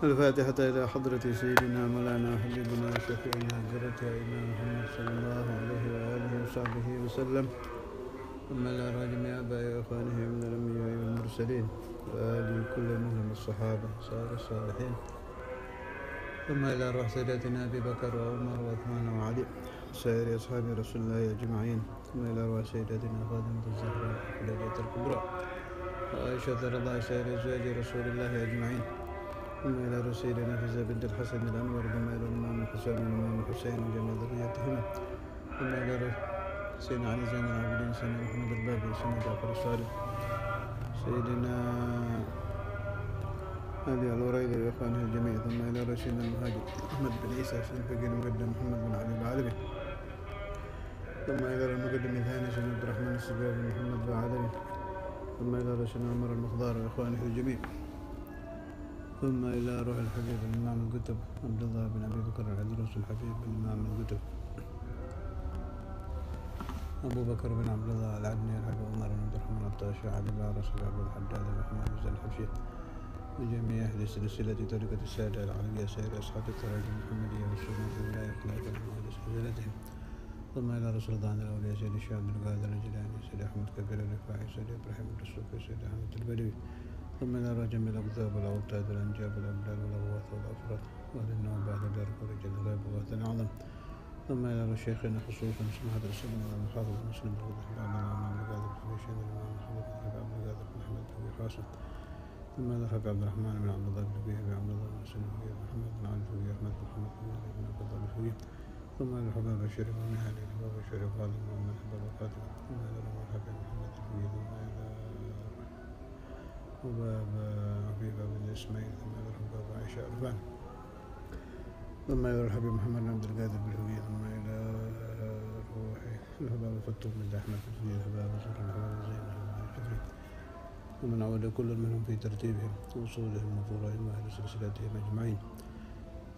الفاتحة إلى حضرة سيدنا مولانا حبيبنا وشفيعنا جرة إمام محمد صلى الله عليه وآله وصحبه وسلم. ثم إلى جميع آبائه وإخوانه من الأنبياء والمرسلين وآل كل منهم الصحابة صار الصالحين. ثم إلى روح سيداتنا أبي بكر وعمر وعثمان وعلي وسائر أصحاب رسول الله أجمعين. ثم إلى روح سيداتنا فاطمة الزهراء الخديجة الكبرى وعائشة رضي الله سائر أزواج رسول الله أجمعين. ثم إلى روح سيدنا حفصة بنت الحسن الأنور. ثم إلى الإمام الحسن والإمام الحسين وجميع ذريتهما. ثم إلى روح سيدنا علي زين العابدين سيدنا محمد الباقر سيدنا جعفر الصادق سيدنا هذه الوريد وإخوانه الجميع. ثم إلى رشيد المهاجر أحمد بن عيسى سيد الفقير المقدم محمد بن علي العالمي. ثم إلى المقدم الثاني سيد عبد الرحمن السباعي محمد بن عالمي. ثم إلى رشيد عمر المخضار وإخوانه الجميع. ثم إلى روح الحبيب الإمام الكتب عبد الله بن أبي بكر العدروس الحبيب الإمام الكتب أبو بكر بن عبد الله العدني الحبيب عمر بن عبد الرحمن الطاشي علي العرس عبد الحداد محمد بن الحبشي وجميع أهل سلسلة طريقة السادة العلوية سائر أصحاب التراجم المحمدية والسنة بالله خلافا وأهل سلسلتهم. ثم إلى رسول الله الأولياء سيد الشيخ عبد القادر الجيلاني سيد أحمد كبير الرفاعي سيد إبراهيم الدسوقي سيد أحمد البدوي. ثم إلى رجم الأقطاب والأوتاد والأنجاب والأبدال والأغواث والأفراد وأهل النوم بعد ذلك ورجال الغيب وغاث أعظم. ثم إلى شيخنا خصوصا سماحة رسول الله المحافظ مسلم بن عبد الرحمن بن القادر بن شيخ الإمام محمد بن عبد القادر بن أحمد بن حاسم. ثم إلى عبد الرحمن بن عبد الله بن بن عبد الله بن مسلم بن محمد بن علي بن أحمد بن محمد بن علي بن عبد الله بن ثم إلى الحباب الشريف بن هاني الحباب الشريف غالب بن الحباب الفاتحة. ثم إلى مرحبا محمد الفقيه. ثم إلى وباب عبيبة بن إسماعيل. ثم إلى الحباب عائشة أربان. ثم إلى الحبيب محمد بن عبد القادر بالهوية. ثم إلى روحي الحباب الفتوح بن أحمد بالهوية الحباب زهر الحباب زين الحباب الفكري. ثم نعود كل منهم في ترتيبهم وصولهم وفروعهم وأهل سلسلتهم أجمعين.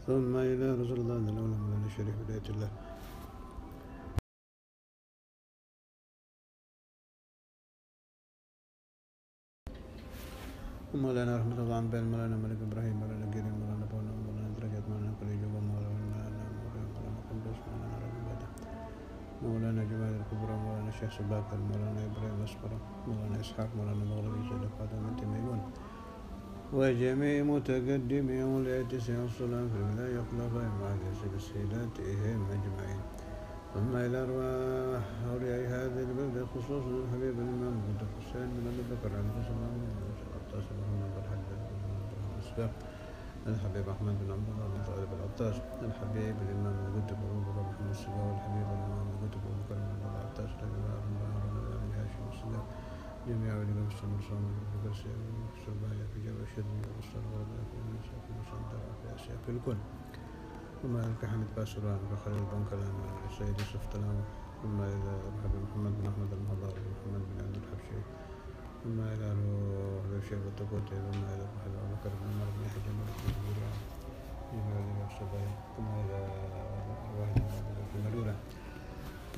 ثم إلى رسول الله الأولى مولانا الشريف ولاية الله. ومولانا رحمة الله عن بين مولانا ملك إبراهيم مولانا كريم مولانا بونا مولانا درجات مولانا كليجوب مولانا قندوس مولانا ربيبة مولانا جمال الكبرى مولانا الشيخ سباكر مولانا إبراهيم الأصفر مولانا إسحاق مولانا مغربي سيد فاطمة بنت ميمون وجميع متقدمي ولاية سيد الصلاة في الولاية خلفاء مع سلسلتهم أجمعين. ثم إلى أرواح أولياء هذه البلدة خصوصا الحبيب الإمام بن حسين بن أبي بكر عليه السلام الحبيب أحمد بن عبد الله بن طالب العطاس الحبيب الإمام الكتب أبو بكر بن السباع والحبيب الإمام الكتب أبو بكر بن العطاس الجماعة بن بن هاشم السباع جميع علماء السنة والصوم في السبايا في جو الشرم والصلاة والبركة في النساء في المصدر في آسيا في الكل. ثم إلى كحمد باسران وخليل بن كلام السيد يوسف تلاوة. ثم إلى الحبيب محمد بن أحمد المهضار محمد بن عبد الحبشي. ثم إلى الشيخ التقوتي. ثم إلى أبو بكر بن عمر بن يحيى بن الزبير ثم إلى واحد في مرورة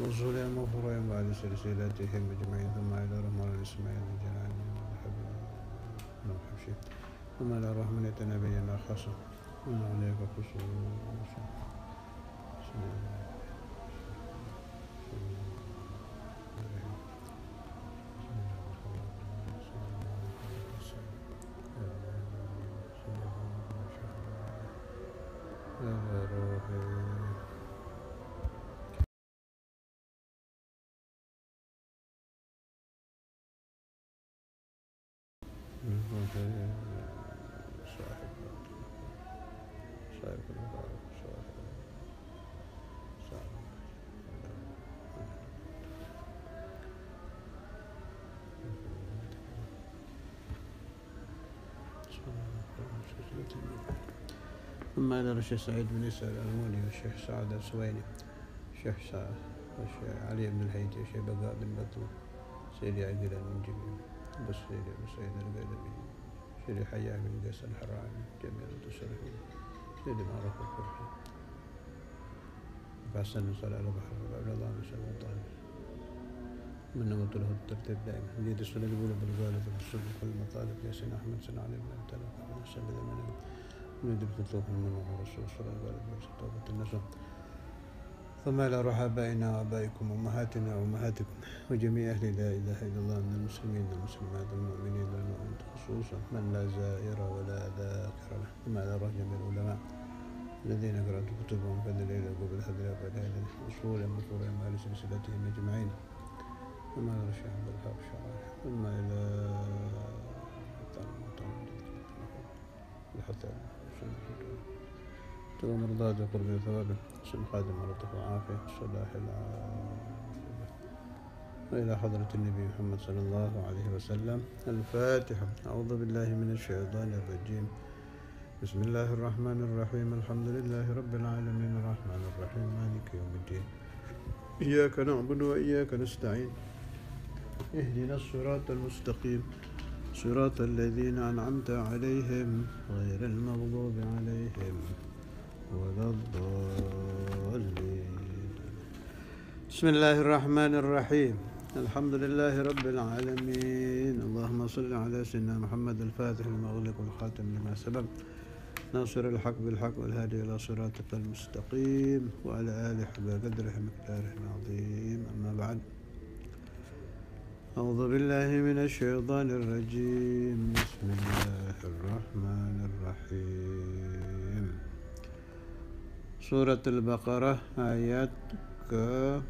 وصولهم وفروعهم بعد سلسلتهم أجمعين. ثم إلى رحمن الإسماعيل الجلاني الحبيب بن الحبشي. ثم إلى رحمن يتنبينا خاصة ثم عليك خصوصا ثم إلى الشيخ سعيد بن يسار الألموني والشيخ سعد السويني الشيخ سعد والشيخ علي بن الهيدي والشيخ بقاء بن بطل سيدي عقيل المنجبي بسيدي بسيد القدمي سيدي حياء بن قيس الحراني جميل التصرفي سيدي معروف الفرحي فحسن صلى على بحر عبد الله بن سلمان طالب من نمط له الترتيب دائما نريد السنة الأولى بالغالب والسلم كل مطالب ياسين أحمد سن علي بن أبي طالب سبب من ندرك التوفيق من الله رسول صلى الله عليه وسلم ثم إلى روح آبائنا وآبائكم وأمهاتنا وأمهاتكم وجميع أهل لا إله إلا الله من المسلمين والمسلمات والمؤمنين والمؤمنات خصوصا من لا زائر ولا ذاكر له ثم إلى روح جميع العلماء الذين قرأت كتبهم فالليل قبل هذه هذه الأصول المذكورة مع سلسلتهم أجمعين ثم إلى الشيخ عبد الوهاب الشعراوي ثم إلى حتى تقوم مرضاة وقرب ثوابه سن خادم ولطف وعافية صلاح العافية وإلى حضرة النبي محمد صلى الله عليه وسلم. الفاتحة. أعوذ بالله من الشيطان الرجيم. بسم الله الرحمن الرحيم. الحمد لله رب العالمين الرحمن الرحيم مالك يوم الدين إياك نعبد وإياك نستعين اهدنا الصراط المستقيم صراط الذين أنعمت عليهم غير المغضوب عليهم ولا الضالين. بسم الله الرحمن الرحيم. الحمد لله رب العالمين. اللهم صل على سيدنا محمد الفاتح لما أغلق والخاتم لما سبق ناصر الحق بالحق والهادي إلى صراطك المستقيم وعلى آله حق قدره مقداره العظيم. أما بعد. أعوذ بالله من الشيطان الرجيم. بسم الله الرحمن الرحيم. Surat Al-Baqarah ayat ke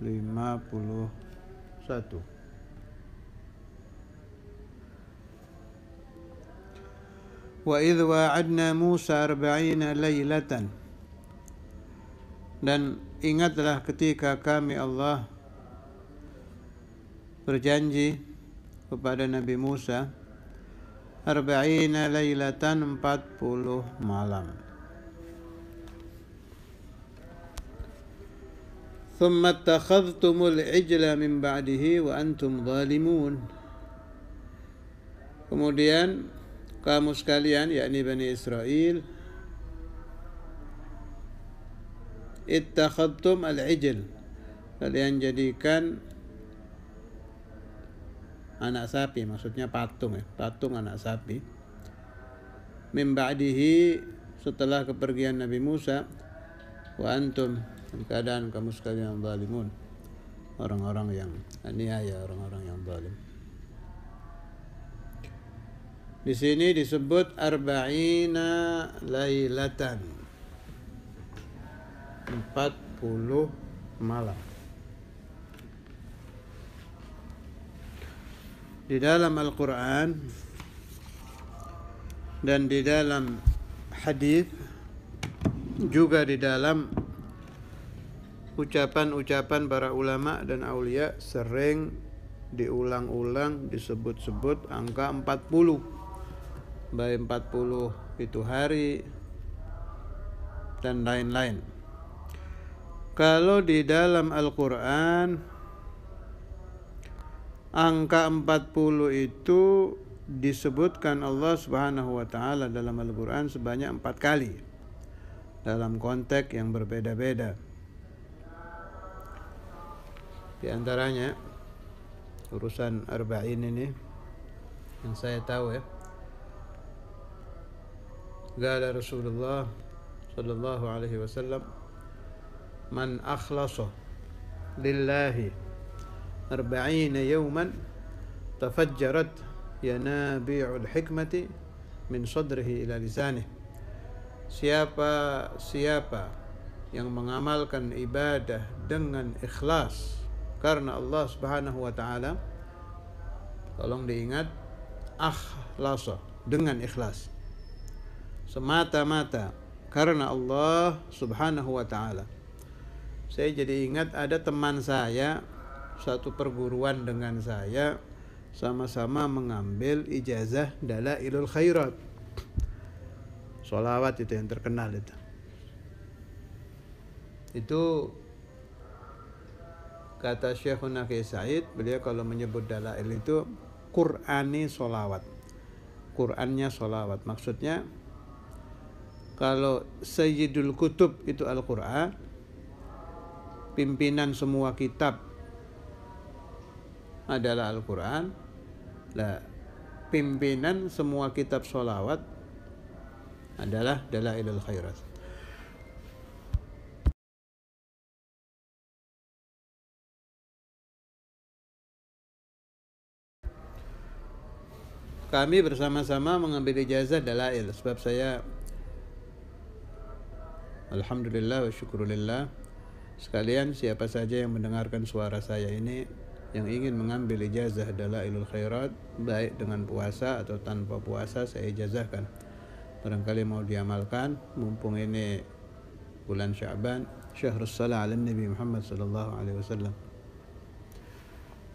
51. Wa idh wa'adna Musa 40 laylatan. Dan ingatlah ketika kami Allah berjanji kepada Nabi Musa 40 laylatan 40 malam. Thumma attakhadhtumul ijla min ba'dihi wa antum zalimun. Kemudian kamu sekalian, yakni Bani Israel, ittakhadhtum al-ijl, kalian jadikan anak sapi, maksudnya patung ya, patung anak sapi. Min ba'dihi, setelah kepergian Nabi Musa, wa antum, dalam keadaan kamu sekalian zalimun, orang-orang yang aniaya, orang-orang yang zalim. Di sini disebut 40 lailatan, 40 malam. Di dalam Al-Quran dan di dalam hadis, juga di dalam ucapan-ucapan para ulama dan aulia, sering diulang-ulang disebut-sebut angka 40. Baik 40 itu hari dan lain-lain. Kalau di dalam Al-Quran angka 40 itu disebutkan Allah Subhanahu wa taala dalam Al-Quran sebanyak 4 kali dalam konteks yang berbeda-beda. Di antaranya urusan arba'in ini yang saya tahu ya. Qala Rasulullah sallallahu alaihi wasallam, man akhlasa lillahi 40 yawman tafajjarat yanabi'ul hikmati min sadrihi ila lisanih. Siapa yang mengamalkan ibadah dengan ikhlas karena Allah Subhanahu wa taala, tolong diingat, akhlasa, dengan ikhlas, semata-mata karena Allah Subhanahu wa taala. Saya jadi ingat ada teman saya, satu perguruan dengan saya, sama-sama mengambil ijazah Dalailul Khairat. Sholawat itu yang terkenal itu. Itu kata Syekhuna Kiai Said, beliau kalau menyebut dalail itu Qur'ani sholawat, Qur'annya sholawat. Maksudnya kalau Sayyidul Kutub itu Al-Quran, pimpinan semua kitab adalah Al-Quran. Lah, pimpinan semua kitab sholawat adalah dalailul khairat. Kami bersama-sama mengambil ijazah dalail, sebab saya alhamdulillah wa syukurillah sekalian, siapa saja yang mendengarkan suara saya ini yang ingin mengambil ijazah dalailul khairat, baik dengan puasa atau tanpa puasa, saya ijazahkan. Barangkali mau diamalkan mumpung ini bulan Sya'ban, syahrus salah ala Nabi Muhammad sallallahu alaihi wasallam.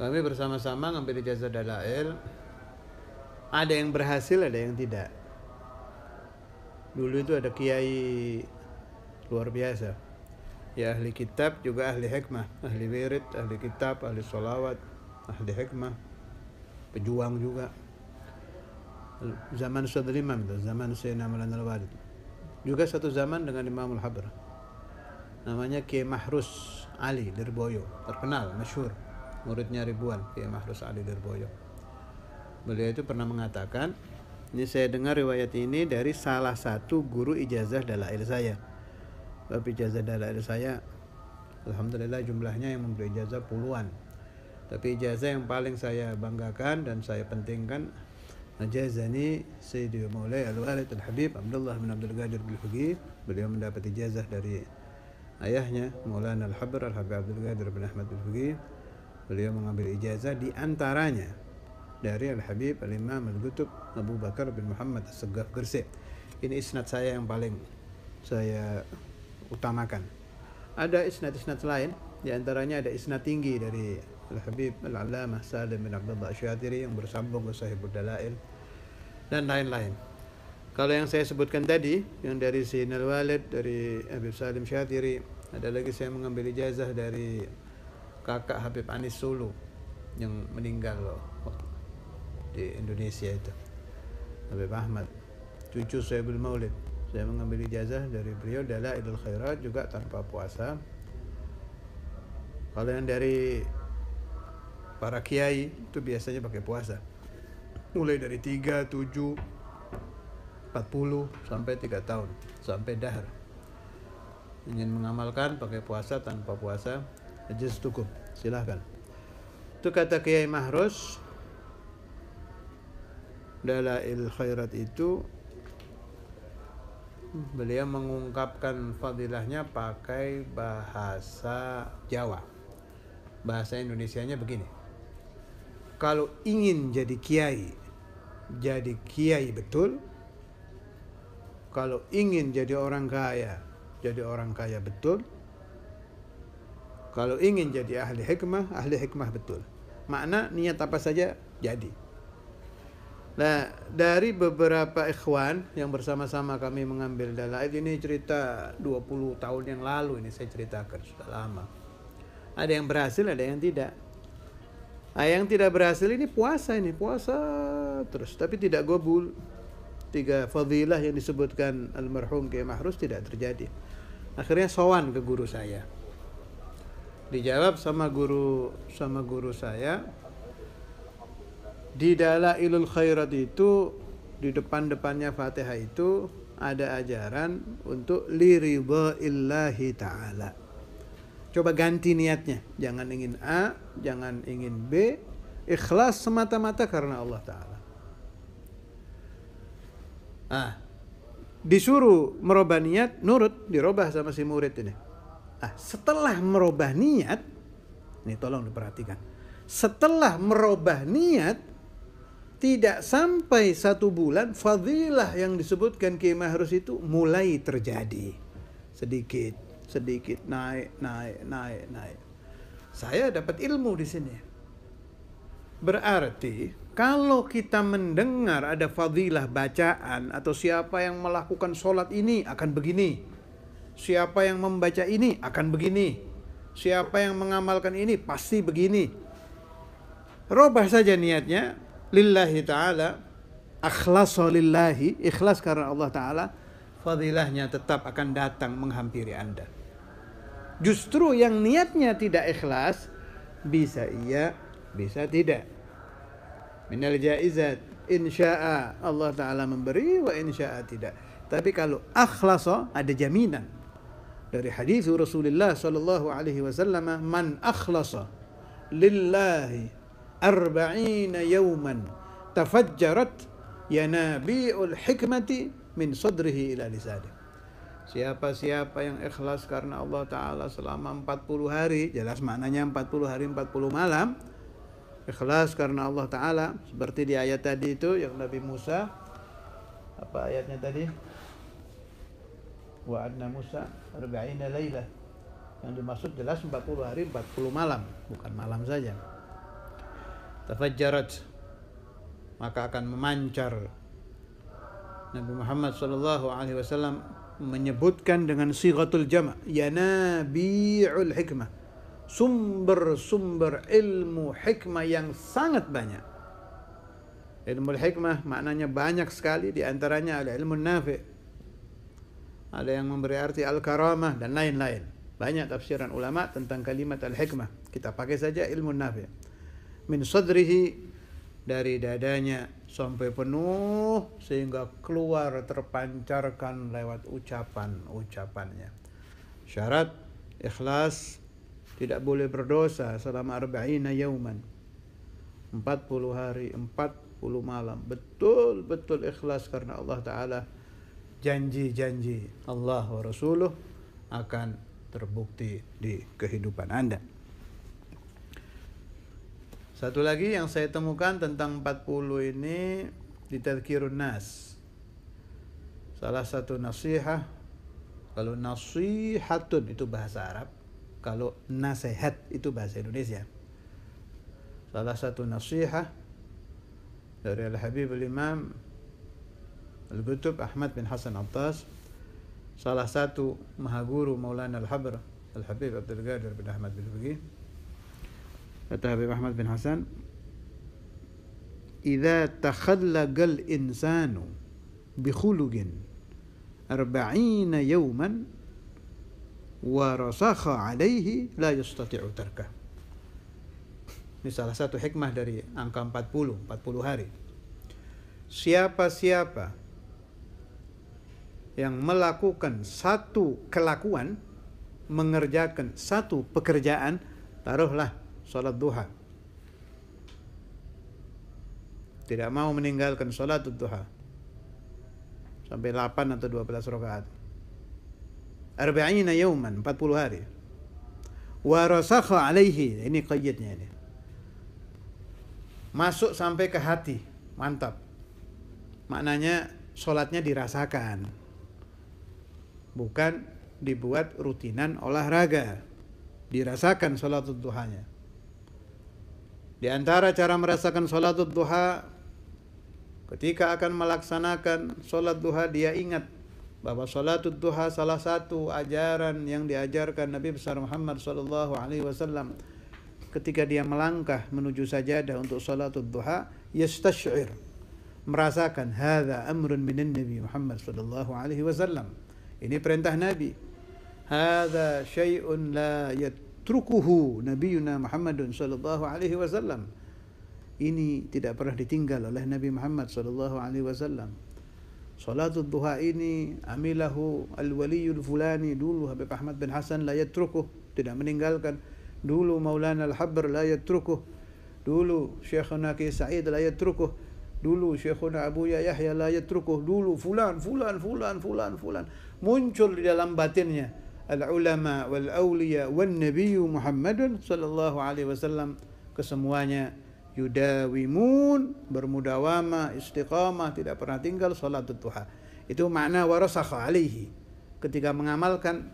Kami bersama-sama ngambil ijazah dalail. Ada yang berhasil, ada yang tidak. Dulu itu ada kiai luar biasa, ya ahli kitab juga ahli hikmah, ahli wirid, ahli kitab, ahli sholawat, ahli hikmah, pejuang juga. Zaman Sayyidul Imam itu, zaman Sayyidina Maulana Al-Walid. Juga satu zaman dengan Imamul Habr. Namanya Kiai Mahrus Ali Lirboyo, terkenal, masyhur, muridnya ribuan, Kiai Mahrus Ali Lirboyo. Beliau itu pernah mengatakan, ini saya dengar riwayat ini dari salah satu guru ijazah dalail saya. Sebab ijazah dalail saya alhamdulillah jumlahnya yang memberi ijazah puluhan. Tapi ijazah yang paling saya banggakan dan saya pentingkan, ajazani Sayyidi Maulai Al-Walid Al-Habib Abdullah bin Abdul Qadir Al-Fiqih. Beliau mendapat ijazah dari ayahnya Maulana Al-Habr Al-Habib Abdul Qadir bin Ahmad Al-Fiqih. Beliau mengambil ijazah di antaranya dari Al-Habib Al-Imam Al-Qutub Abu Bakar bin Muhammad As-Saggaf Gresik. Ini isnad saya yang paling saya utamakan. Ada isnad-isnad lain, di antaranya ada isnad tinggi dari Al-Habib Al-Allamah Salim bin Abdullah Asyatiri yang bersambung ke Sahihul Dalail dan lain-lain. Kalau yang saya sebutkan tadi, yang dari Sayyidina Al-Walid, dari Habib Salim Syatiri, ada lagi saya mengambil ijazah dari kakak Habib Anis Sulu yang meninggal di Indonesia itu, Habib Ahmad, cucu Sayyidul Maulid. Saya mengambil ijazah dari beliau dalailul khairat juga tanpa puasa. Kalau yang dari para kiai itu biasanya pakai puasa, mulai dari 3, 7, 40 sampai 3 tahun, sampai dahar. Ingin mengamalkan pakai puasa tanpa puasa, ajaz cukup, silahkan. Itu kata Kiai Mahrus. Dalail khairat itu beliau mengungkapkan fadilahnya pakai bahasa Jawa. Bahasa Indonesianya begini: kalau ingin jadi kiai betul. Kalau ingin jadi orang kaya betul. Kalau ingin jadi ahli hikmah betul. Makna niat apa saja jadi. Nah, dari beberapa ikhwan yang bersama-sama kami mengambil dalail, ini cerita 20 tahun yang lalu, ini saya ceritakan, sudah lama. Ada yang berhasil, ada yang tidak. Nah, yang tidak berhasil ini puasa terus, tapi tidak gobul. 3 fadilah yang disebutkan almarhum Kiai Mahrus tidak terjadi. Akhirnya sowan ke guru saya. Dijawab sama guru saya, di dalailul khairat itu, di depan-depannya Fatihah itu ada ajaran untuk liridha'illahi ta'ala. Coba ganti niatnya, jangan ingin A, jangan ingin B, ikhlas semata-mata karena Allah Ta'ala. Disuruh merubah niat, nurut, dirubah sama si murid ini. Setelah merubah niat, ini tolong diperhatikan, setelah merubah niat, tidak sampai 1 bulan, fadilah yang disebutkan Kiai Mahrus itu mulai terjadi. Sedikit, naik. Saya dapat ilmu di sini. Berarti, kalau kita mendengar ada fadilah bacaan, atau siapa yang melakukan sholat ini akan begini, siapa yang membaca ini akan begini, siapa yang mengamalkan ini pasti begini. Robah saja niatnya, lillahi ta'ala, akhlasa lillahi, ikhlas karena Allah Ta'ala, fadilahnya tetap akan datang menghampiri Anda. Justru yang niatnya tidak ikhlas, bisa iya, bisa tidak. Minal jaizat, insya'a Allah Ta'ala memberi, wa insya'a tidak. Tapi kalau akhlasa ada jaminan. Dari hadis Rasulullah sallallahu alaihi wasallam, man akhlasa lillahi arba'ina yawman tafajjarat yanabi'ul hikmati min sadrihi ila lisanih. Siapa yang ikhlas karena Allah Ta'ala selama 40 hari, jelas maknanya 40 hari 40 malam, ikhlas karena Allah Ta'ala, seperti di ayat tadi itu yang Nabi Musa, apa ayatnya tadi? Wa'adna Musa 40 laylah. Yang dimaksud jelas 40 hari 40 malam, bukan malam saja. Tafajjarat, maka akan memancar. Nabi Muhammad SAW menyebutkan dengan sighatul jama', yanabi'ul hikmah, sumber-sumber ilmu hikmah yang sangat banyak. Ilmu hikmah maknanya banyak sekali, di antaranya ada ilmu nafi', ada yang memberi arti al-karamah dan lain-lain. Banyak tafsiran ulama tentang kalimat al-hikmah. Kita pakai saja ilmu nafi'. Min sadrihi, dari dadanya sampai penuh sehingga keluar terpancarkan lewat ucapannya. Syarat ikhlas, tidak boleh berdosa selama 40 yauman, 40 hari 40 malam, betul-betul ikhlas karena Allah Ta'ala. Janji-janji Allah wa Rasuluh akan terbukti di kehidupan Anda. Satu lagi yang saya temukan tentang 40 ini di Tadhkirun Nas. Salah satu nasihat, kalau nasihatun itu bahasa Arab, kalau nasihat itu bahasa Indonesia. Salah satu nasihat dari Al-Habib Al-Imam Al-Qutb Ahmad bin Hasan Attas, salah satu mahaguru Maulana Al-Habr Al-Habib Abdul Qadir bin Ahmad bin Faqih. Kata Habib Ahmad bin Hasan, "Idza takhallaqa al-insanu bi khuluqin 40 yawman wa rasakha 'alaihi la yastati'u tarkah." Ini salah satu hikmah dari angka 40 hari. Siapa-siapa yang melakukan satu kelakuan, mengerjakan satu pekerjaan, taruhlah salat duha, tidak mau meninggalkan salat duha sampai 8 atau 12 rakaat, 40 yauman, 40 hari, wa rasakha alaihi, ini qayyidnya ini, masuk sampai ke hati, mantap, maknanya salatnya dirasakan, bukan dibuat rutinan olahraga, dirasakan salat duhanya. Di antara cara merasakan salat duha, ketika akan melaksanakan salat duha, dia ingat bahwa salat duha salah satu ajaran yang diajarkan Nabi besar Muhammad SAW. Ketika dia melangkah menuju sajadah untuk salat duha, yastash'ir, merasakan hadza amrun minan Nabi Muhammad SAW. Ini perintah Nabi. Hadza syai'un la yatrukuhu nabiyuna Muhammadun sallallahu alaihi wasallam. Ini tidak pernah ditinggal oleh Nabi Muhammad sallallahu alaihi wasallam. Salatul duha ini amilahu al-waliyul fulani, dulu Habib Ahmad bin Hasan la yatrukuh, tidak meninggalkan. Dulu Maulana Al-Habr la yatrukuh. Dulu Syekhuna Ki Sa'id la yatrukuh. Dulu Syekhuna Abu Yahya la yatrukuh. Dulu fulan. Muncul di dalam batinnya al-ulama wal awliya wan nabiyyu Muhammadun sallallahu alaihi wasallam, kesemuanya yudawimun, bermudawamah, istiqamah, tidak pernah tinggal salat duha. Itu makna warasakha alaihi, ketika mengamalkan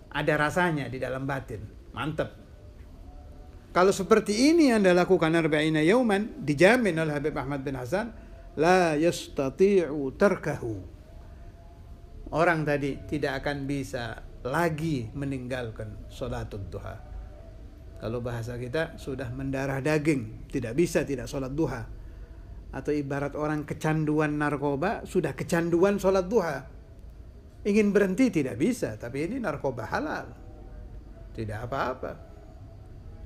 ada rasanya di dalam batin, mantap. Kalau seperti ini Anda lakukan 40 yauman, dijamin oleh Habib Ahmad bin Hasan, la yastati'u tarkahu. Orang tadi tidak akan bisa lagi meninggalkan sholatul duha. Kalau bahasa kita sudah mendarah daging, tidak bisa tidak sholat duha. Atau ibarat orang kecanduan narkoba, sudah kecanduan sholat duha. Ingin berhenti tidak bisa, tapi ini narkoba halal, tidak apa-apa.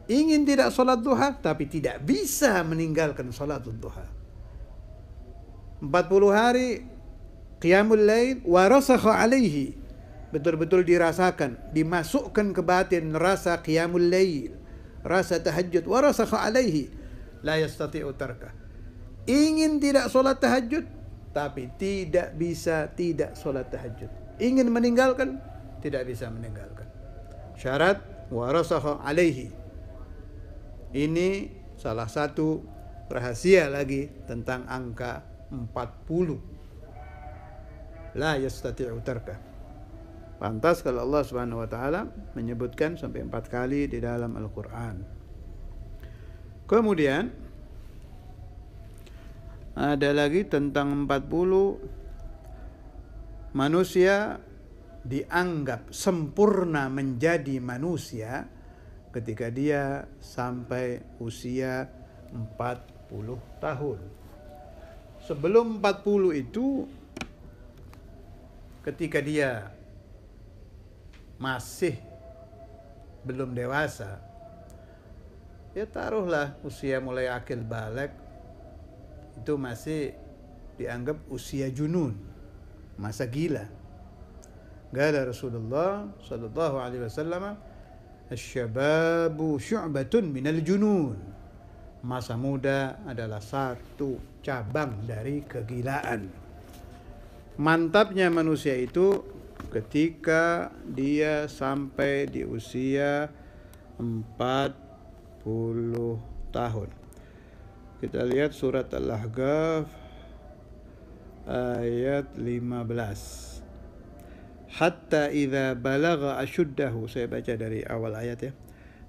Ingin tidak sholat duha, tapi tidak bisa meninggalkan sholatul duha. 40 hari qiyamul lail wa rasakha alaihi, betul-betul dirasakan, dimasukkan ke batin rasa qiyamul lail, rasa tahajud, wa rasakha alaihi la yastati'u tarka. Ingin tidak solat tahajud tapi tidak bisa tidak solat tahajud. Ingin meninggalkan tidak bisa meninggalkan. Syarat wa rasakha alaihi. Ini salah satu rahasia lagi tentang angka 40. La yastati'u tarka. Pantas kalau Allah Subhanahu wa taala menyebutkan sampai 4 kali di dalam Al-Qur'an. Kemudian ada lagi tentang 40, manusia dianggap sempurna menjadi manusia ketika dia sampai usia 40 tahun. Sebelum 40 itu, ketika dia masih belum dewasa, ya taruhlah usia mulai akil baligh, itu masih dianggap usia junun, masa gila. Qala Rasulullah sallallahu alaihi wasallam, asy-syababu syu'batun minal junun. Masa muda adalah satu cabang dari kegilaan. Mantapnya manusia itu ketika dia sampai di usia 40 tahun. Kita lihat surat Al-Ahqaf ayat 15. Hatta idza balagha ashuddahu. Saya baca dari awal ayat ya.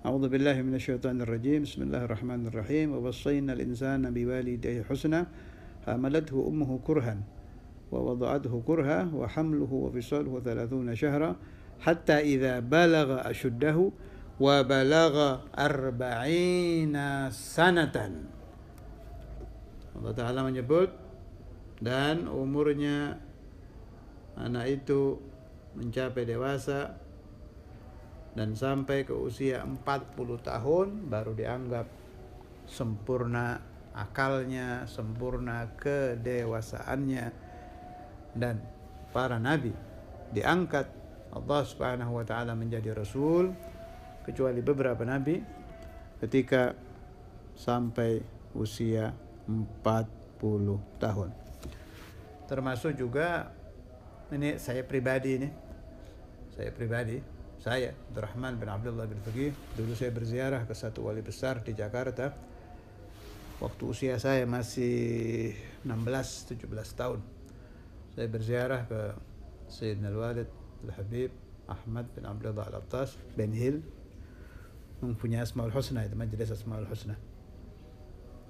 A'udzu billahi minasyaitonir rajim. Bismillahirrahmanirrahim. Wa wassayna al-insana biwalidayhi husna. Hamalathu ummuhu kurhan wa wada'athu kurha wa hamluhu wa fisaluhu 30 syahra hatta idza balagha ashuddahu wa balagha 40 sanatan. Allah Ta'ala menyebut, dan umurnya anak itu mencapai dewasa dan sampai ke usia 40 tahun baru dianggap sempurna akalnya, sempurna kedewasaannya. Dan para nabi diangkat Allah Subhanahu wa taala menjadi rasul, kecuali beberapa nabi ketika sampai usia 40 tahun. Termasuk juga ini saya pribadi, Abdurrahman bin Abdullah bin Faqih. Dulu saya berziarah ke satu wali besar di Jakarta waktu usia saya masih 16-17 tahun. Saya berziarah ke Sayyidina Al-Walid Al-Habib Ahmad bin Abdullah Al-Attas bin Hil, mempunyai Asmaul Husna, itu majelis Asmaul Husna.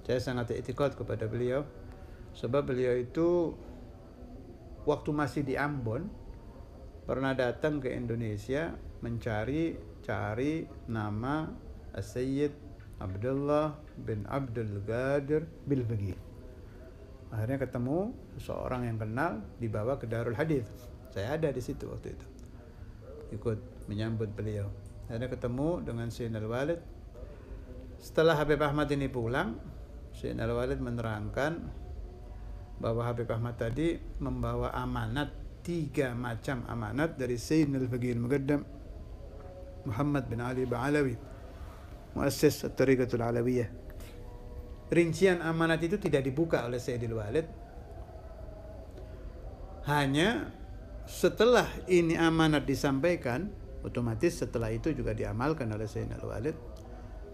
Saya sangat i'tiqad kepada beliau, sebab beliau itu waktu masih di Ambon pernah datang ke Indonesia mencari nama Sayyid Abdullah bin Abdul Qadir Bilfaqih. Akhirnya ketemu seorang yang kenal, dibawa ke Darul Hadith. Saya ada di situ waktu itu, ikut menyambut beliau. Akhirnya ketemu dengan Sayyidina Al-Walid. Setelah Habib Ahmad ini pulang, Sayyidina Al-Walid menerangkan bahwa Habib Ahmad tadi membawa amanat, 3 macam amanat dari Sayyidina Al-Faqih Al-Muqaddam Muhammad bin Ali Ba'alawi, muassis At-Tariqatul Alawiyah. Rincian amanat itu tidak dibuka oleh Sayyidil Walid. Hanya setelah ini amanat disampaikan, otomatis setelah itu juga diamalkan oleh Sayyidina Al-Walid.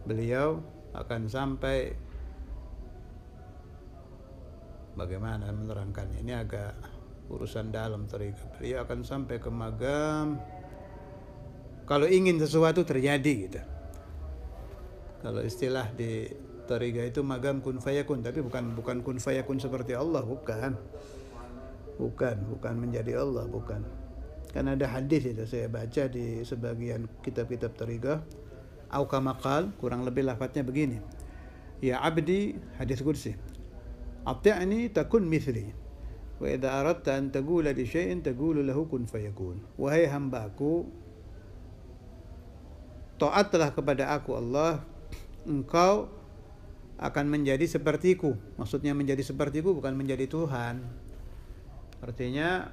Beliau akan sampai, bagaimana menerangkannya, ini agak urusan dalam tariqah. Beliau akan sampai ke magam kalau ingin sesuatu terjadi gitu. Kalau istilah di tariqah itu magam kun fayakun, tapi bukan kun fayakun seperti Allah, bukan menjadi Allah, bukan. Kan ada hadis itu saya baca di sebagian kitab-kitab tariqah, au kama qal, kurang lebih lafadznya begini. Ya abdi, hadis qudsi, ati'ni takun mithli wa idza aradta an taqula li syai'in taqulu lahu kun fayakun. Wahai hambaku, taatlah kepada aku Allah, engkau akan menjadi sepertiku. Maksudnya menjadi sepertiku bukan menjadi Tuhan. Artinya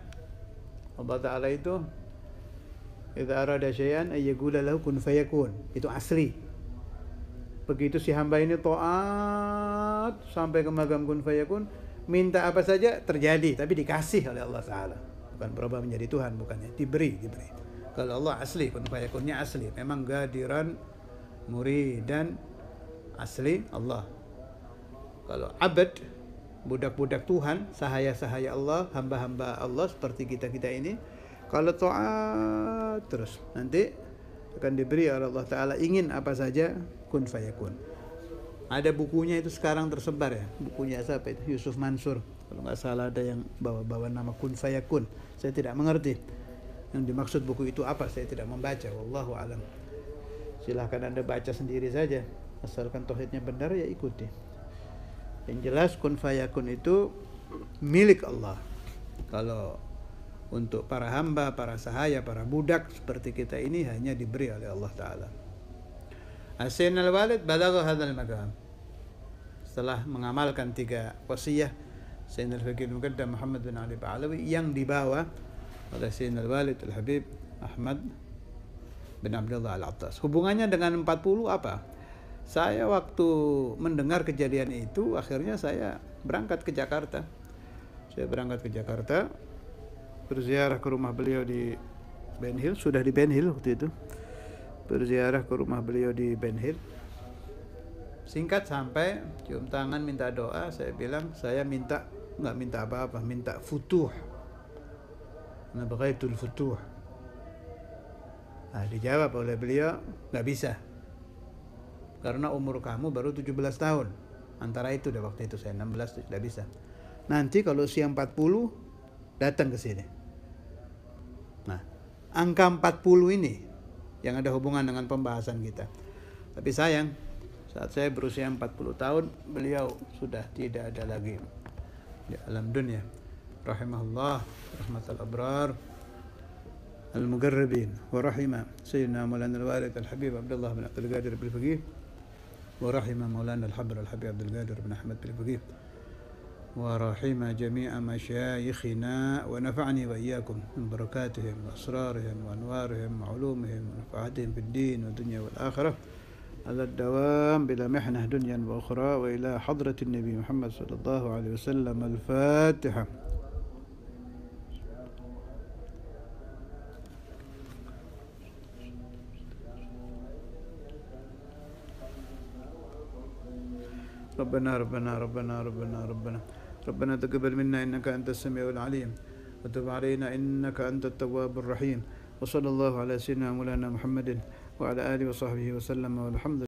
Allah Ta'ala itu idza arada syai'an ay yaqula lahu kun fayakun. Itu asli. Begitu si hamba ini taat sampai ke makam kun fayakun, minta apa saja terjadi, tapi dikasih oleh Allah Ta'ala. Bukan berubah menjadi Tuhan, bukannya, diberi. Kalau Allah asli, kun fayakunnya asli. Memang gadiran muridan asli Allah. Kalau abad, budak-budak Tuhan, sahaya-sahaya Allah, hamba-hamba Allah seperti kita-kita ini, kalau taat terus, nanti akan diberi oleh Allah Ta'ala ingin apa saja, kun fayakun. Ada bukunya itu sekarang tersebar ya, bukunya siapa itu? Yusuf Mansur, kalau nggak salah ada yang bawa nama kun fayakun. Saya tidak mengerti yang dimaksud buku itu apa, saya tidak membaca, wallahu alam. Silahkan Anda baca sendiri saja, asalkan tauhidnya benar ya ikuti. Yang jelas kun fayakun itu milik Allah. Kalau untuk para hamba, para sahaya, para budak seperti kita ini hanya diberi oleh Allah Ta'ala. As-Sayyidina al-Walid balagha hadzal maqam. Setelah mengamalkan 3 wasiyah Sayyidina al-Faqih al-Muqaddam Muhammad bin Ali Ba'alawi yang dibawa oleh Sayyidina al-Walid al-Habib Ahmad bin Abdullah al-Attas. Hubungannya dengan 40 apa? Saya waktu mendengar kejadian itu, akhirnya saya berangkat ke Jakarta. Berziarah ke rumah beliau di Ben Hill, sudah di Ben Hill waktu itu. Berziarah ke rumah beliau di Ben Hill. Singkat sampai cium tangan minta doa, saya bilang saya nggak minta apa-apa, minta futuh. Nabghaitul futuh. Nah, dijawab oleh beliau, nggak bisa. Karena umur kamu baru 17 tahun. Antara itu dah waktu itu saya 16 tidak bisa. Nanti kalau usia 40 datang ke sini. Nah, angka 40 ini yang ada hubungan dengan pembahasan kita. Tapi sayang, saat saya berusia 40 tahun, beliau sudah tidak ada lagi di alam dunia. Rahimahullah, rahmatul abrar, al-muqarrabin, wa rahimah Sayyidina Maulana al-Walid al-Habib Abdullah bin Abdul Qadir al-Faqih, wa rahimah Maulana al-Habr al-Habib Abdul Qadir bin Ahmad al-Faqih, ورحم جميع مشايخنا ونفعني وإياكم من بركاتهم وأسرارهم وأنوارهم وعلومهم ونفعتهم في الدين والدنيا والآخرة على الدوام بلا محنة دنيا وأخرى وإلى حضرة النبي محمد صلى الله عليه وسلم. الفاتحة. ربنا تقبل منا إنك أنت السميع العليم وتب علينا إنك أنت التواب الرحيم وصلى الله على سيدنا مولانا محمد وعلى آله وصحبه وسلم والحمد